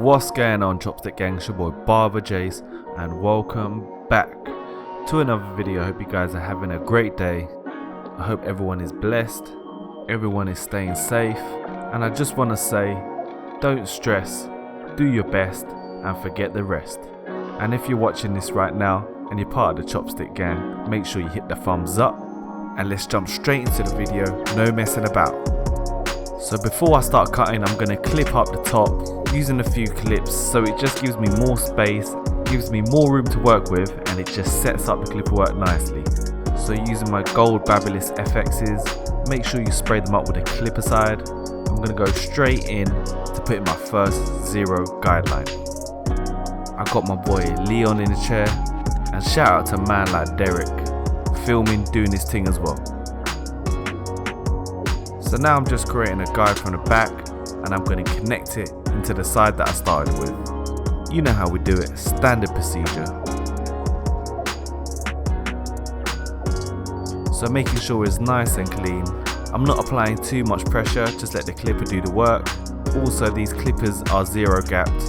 What's going on, Chopstick Gang? It's your boy Barber Jase, and welcome back to another video. I hope you guys are having a great day. I hope everyone is blessed, everyone is staying safe, and I just want to say, don't stress, do your best, and forget the rest. And if you're watching this right now and you're part of the Chopstick Gang, make sure you hit the thumbs up, and let's jump straight into the video, no messing about. So before I start cutting, I'm going to clip up the top using a few clips, so it just gives me more space, gives me more room to work with, and it just sets up the clip work nicely. So using my gold Babyliss FXs, make sure you spray them up with a clipper side. I'm going to go straight in to put in my first zero guideline. I got my boy Leon in the chair, and shout out to a man like Derek, filming, doing his thing as well. So now I'm just creating a guide from the back, and I'm going to connect it into the side that I started with. You know how we do it, standard procedure. So making sure it's nice and clean. I'm not applying too much pressure, just let the clipper do the work. Also, these clippers are zero gapped,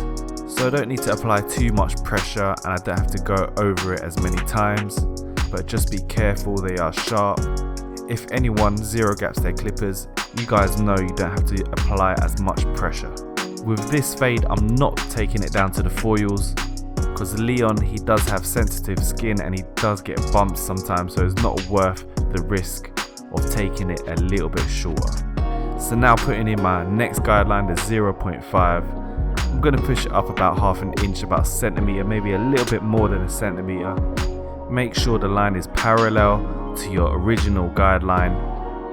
so I don't need to apply too much pressure, and I don't have to go over it as many times, but just be careful, they are sharp. If anyone zero gaps their clippers, you guys know you don't have to apply as much pressure. With this fade, I'm not taking it down to the foils, because Leon, he does have sensitive skin and he does get bumps sometimes, so it's not worth the risk of taking it a little bit shorter. So now putting in my next guideline, the 0.5, I'm going to push it up about half an inch, about a centimeter, maybe a little bit more than a centimeter. Make sure the line is parallel to your original guideline,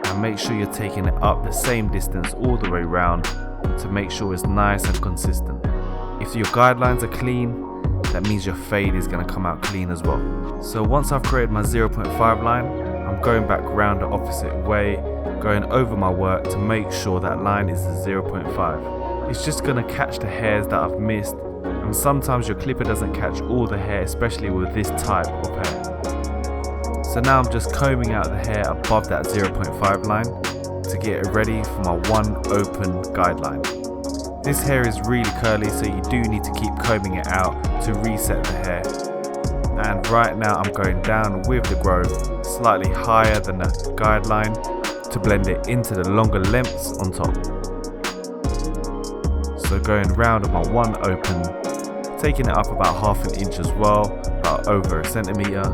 and make sure you're taking it up the same distance all the way around to make sure it's nice and consistent. If your guidelines are clean, that means your fade is going to come out clean as well. So once I've created my 0.5 line, I'm going back around the opposite way, going over my work to make sure that line is the 0.5. It's just going to catch the hairs that I've missed, and sometimes your clipper doesn't catch all the hair, especially with this type of hair. So now I'm just combing out the hair above that 0.5 line to get it ready for my one open guideline. This hair is really curly, so you do need to keep combing it out to reset the hair. And right now I'm going down with the growth slightly higher than the guideline to blend it into the longer lengths on top. So going round on my one open, taking it up about half an inch as well, about over a centimeter.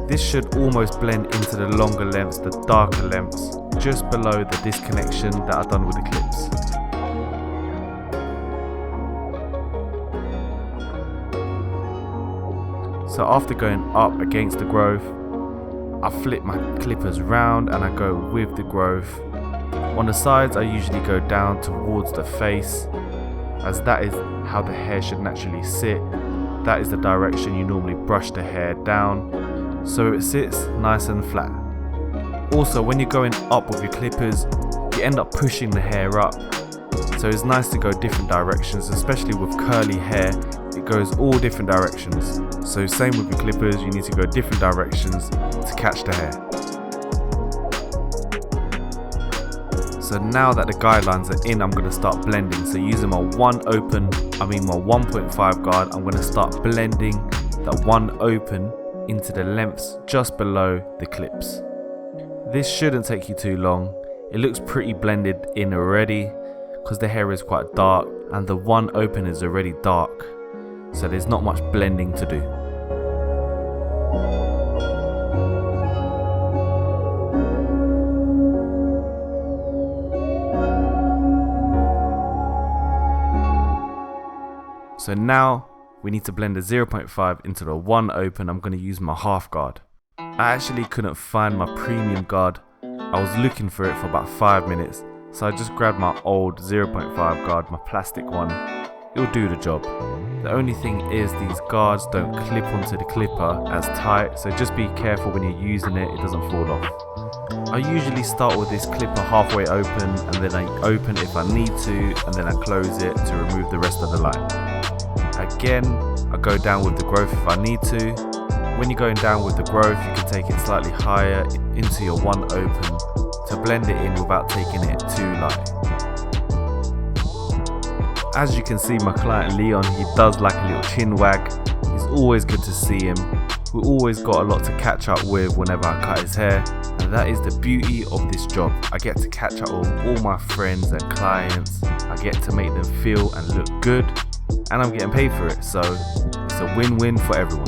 This should almost blend into the longer lengths, the darker lengths, just below the disconnection that I've done with the clips. So after going up against the growth, I flip my clippers round and I go with the growth. On the sides I usually go down towards the face, as that is how the hair should naturally sit. That is the direction you normally brush the hair down, so it sits nice and flat. Also, when you're going up with your clippers, you end up pushing the hair up, so it's nice to go different directions, especially with curly hair. It goes all different directions, so same with your clippers, you need to go different directions to catch the hair. So now that the guidelines are in, I'm going to start blending. So using my my 1.5 guard, I'm going to start blending that one open into the lengths just below the clips. This shouldn't take you too long. It looks pretty blended in already because the hair is quite dark and the one open is already dark, so there's not much blending to do. So now we need to blend the 0.5 into the one open. I'm going to use my half guard. I actually couldn't find my premium guard. I was looking for it for about 5 minutes, so I just grabbed my old 0.5 guard, my plastic one. It'll do the job. The only thing is these guards don't clip onto the clipper as tight, so just be careful when you're using it, it doesn't fall off. I usually start with this clipper halfway open, and then I open if I need to, and then I close it to remove the rest of the line. Again, I go down with the growth if I need to. When you're going down with the growth, you can take it slightly higher into your one open to blend it in without taking it too light. As you can see, my client Leon, he does like a little chin wag. It's always good to see him. We always got a lot to catch up with whenever I cut his hair, and that is the beauty of this job. I get to catch up with all my friends and clients. I get to make them feel and look good, and I'm getting paid for it, so it's a win-win for everyone.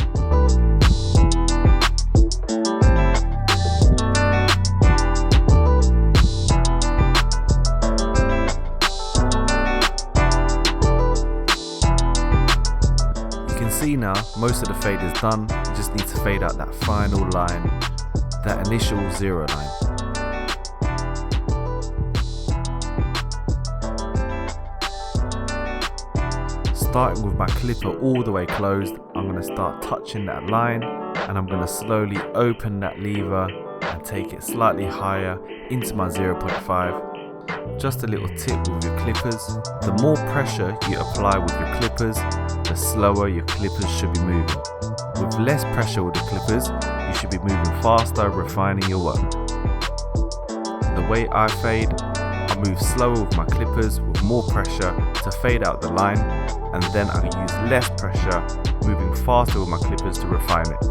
See now, most of the fade is done. You just need to fade out that final line, that initial zero line. Starting with my clipper all the way closed, I'm going to start touching that line, and I'm going to slowly open that lever and take it slightly higher into my 0.5. Just a little tip with your clippers: the more pressure you apply with your clippers, the slower your clippers should be moving. With less pressure with the clippers, you should be moving faster, refining your work. The way I fade, I move slower with my clippers with more pressure to fade out the line, and then I use less pressure, moving faster with my clippers to refine it.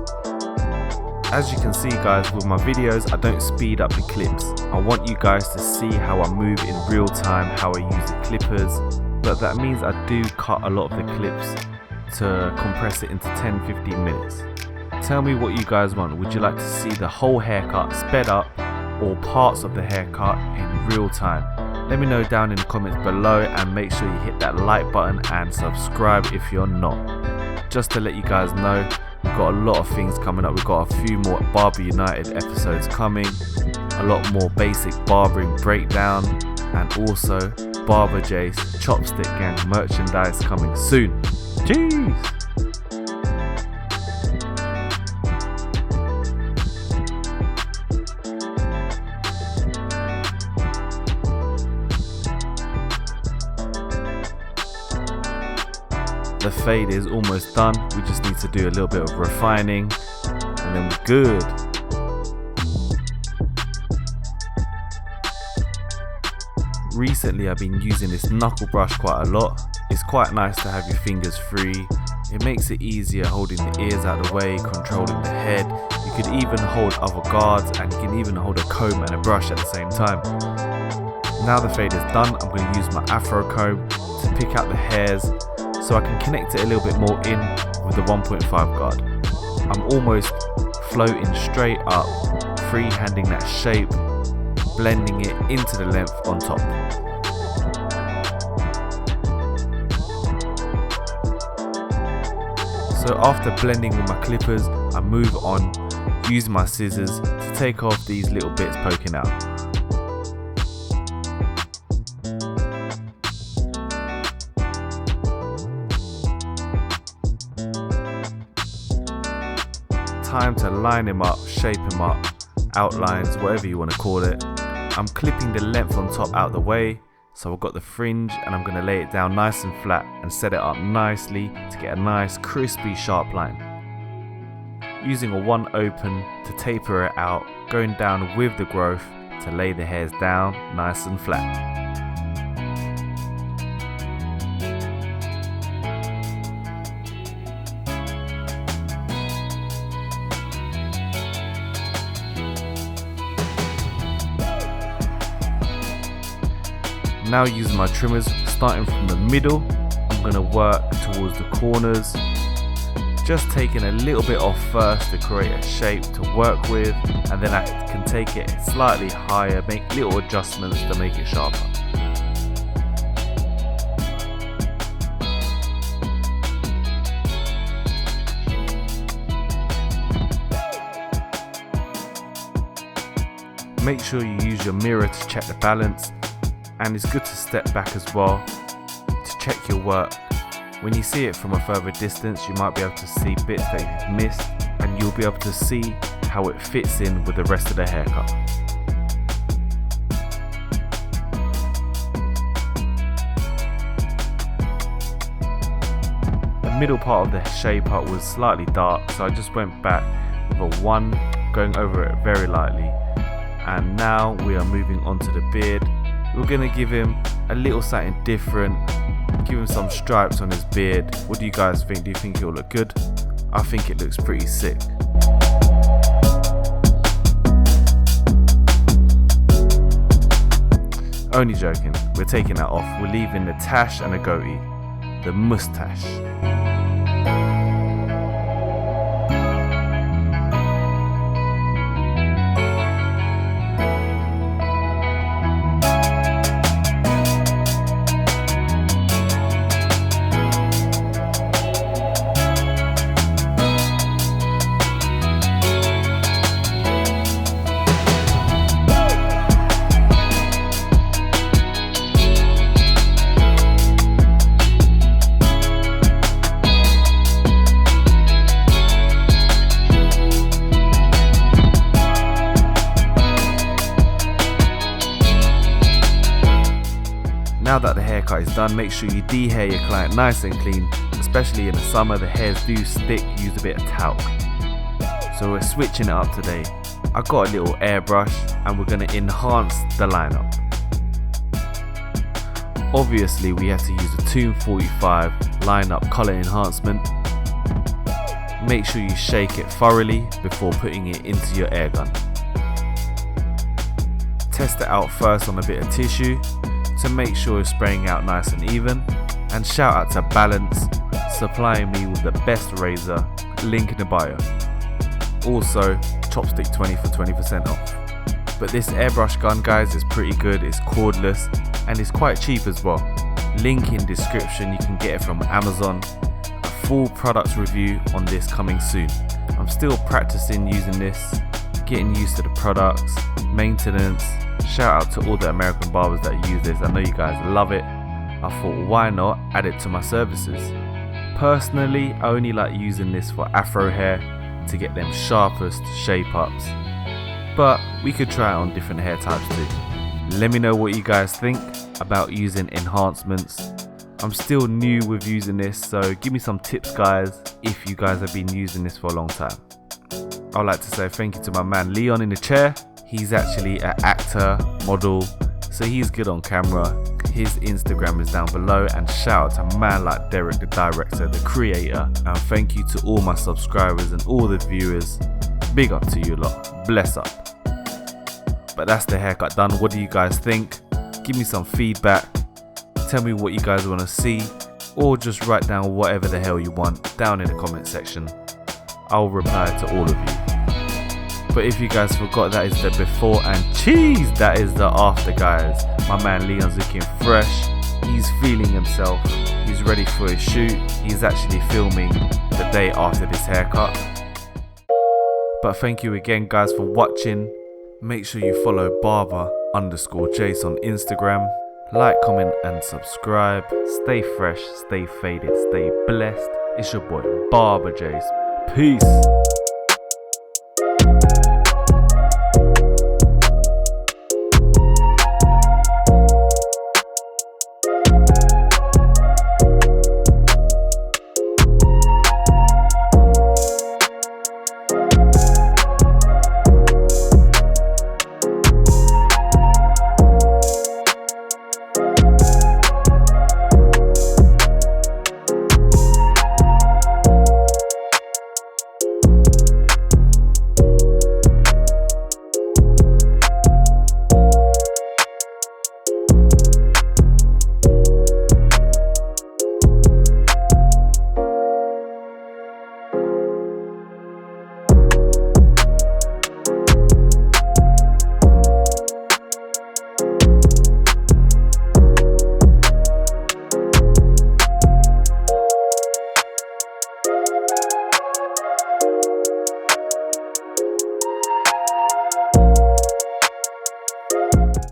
As you can see guys, with my videos I don't speed up the clips. I want you guys to see how I move in real time, how I use the clippers, but that means I do cut a lot of the clips to compress it into 10-15 minutes. Tell me what you guys want. Would you like to see the whole haircut sped up or parts of the haircut in real time? Let me know down in the comments below, and make sure you hit that like button and subscribe if you're not. Just to let you guys know, we've got a lot of things coming up. We've got a few more Barber United episodes coming, a lot more basic barbering breakdown, and also Barber Jase Chopstick Gang merchandise coming soon. Jeez! The fade is almost done. We just need to do a little bit of refining, and then we're good. Recently I've been using this knuckle brush quite a lot. It's quite nice to have your fingers free. It makes it easier holding the ears out of the way, controlling the head. You could even hold other guards, and you can even hold a comb and a brush at the same time. Now the fade is done, I'm going to use my afro comb to pick out the hairs, so I can connect it a little bit more in with the 1.5 guard. I'm almost floating straight up, freehanding that shape, blending it into the length on top. So after blending with my clippers, I move on, use my scissors to take off these little bits poking out. Time to line him up, shape him up, outlines, whatever you want to call it. I'm clipping the length on top out the way, so I've got the fringe, and I'm going to lay it down nice and flat and set it up nicely to get a nice crispy sharp line. Using a 1 open to taper it out, going down with the growth to lay the hairs down nice and flat. Now using my trimmers, starting from the middle, I'm going to work towards the corners, just taking a little bit off first to create a shape to work with, and then I can take it slightly higher, make little adjustments to make it sharper. Make sure you use your mirror to check the balance. And it's good to step back as well to check your work. When you see it from a further distance, you might be able to see bits that you've missed, and you'll be able to see how it fits in with the rest of the haircut. The middle part of the shape up was slightly dark, so I just went back with a 1, going over it very lightly. And now we are moving on to the beard. We're going to give him a little something different, Give him some stripes on his beard. What do you guys think? Do you think it'll look good? I think it looks pretty sick. Only joking, we're taking that off. We're leaving the tash and the goatee. The mustache. Now that the haircut is done, make sure you de-hair your client nice and clean, especially in the summer. The hairs do stick. Use a bit of talc. So we're switching it up today. I got a little airbrush and we're going to enhance the lineup. Obviously we have to use a Tomb 45 lineup color enhancement. Make sure you shake it thoroughly before putting it into your air gun. Test it out first on a bit of tissue to make sure it's spraying out nice and even. And shout out to Balance, supplying me with the best razor, link in the bio. Also, Chopstick 20 for 20% off. But this airbrush gun, guys, is pretty good. It's cordless and it's quite cheap as well. Link in description. You can get it from Amazon. A full product review on this coming soon. I'm still practicing using this, getting used to the products, maintenance. Shout out to all the American barbers that use this. I know you guys love it. I thought, why not add it to my services? Personally, I only like using this for afro hair to get them sharpest shape ups. But we could try it on different hair types too. Let me know what you guys think about using enhancements. I'm still new with using this, so give me some tips, guys, if you guys have been using this for a long time. I'd like to say thank you to my man Leon in the chair. He's actually an actor, model, so he's good on camera. His Instagram is down below, and shout out to a man like Derek, the director, the creator. And thank you to all my subscribers and all the viewers. Big up to you lot. Bless up. But that's the haircut done. What do you guys think? Give me some feedback. Tell me what you guys want to see, or just write down whatever the hell you want down in the comment section. I'll reply to all of you. But if you guys forgot, that is the before, and cheese, that is the after, guys. My man Leon's looking fresh. He's feeling himself. He's ready for his shoot. He's actually filming the day after this haircut. But thank you again, guys, for watching. Make sure you follow Barber_Jase on Instagram. Like, comment and subscribe. Stay fresh, stay faded, stay blessed. It's your boy Barber Jase. Peace.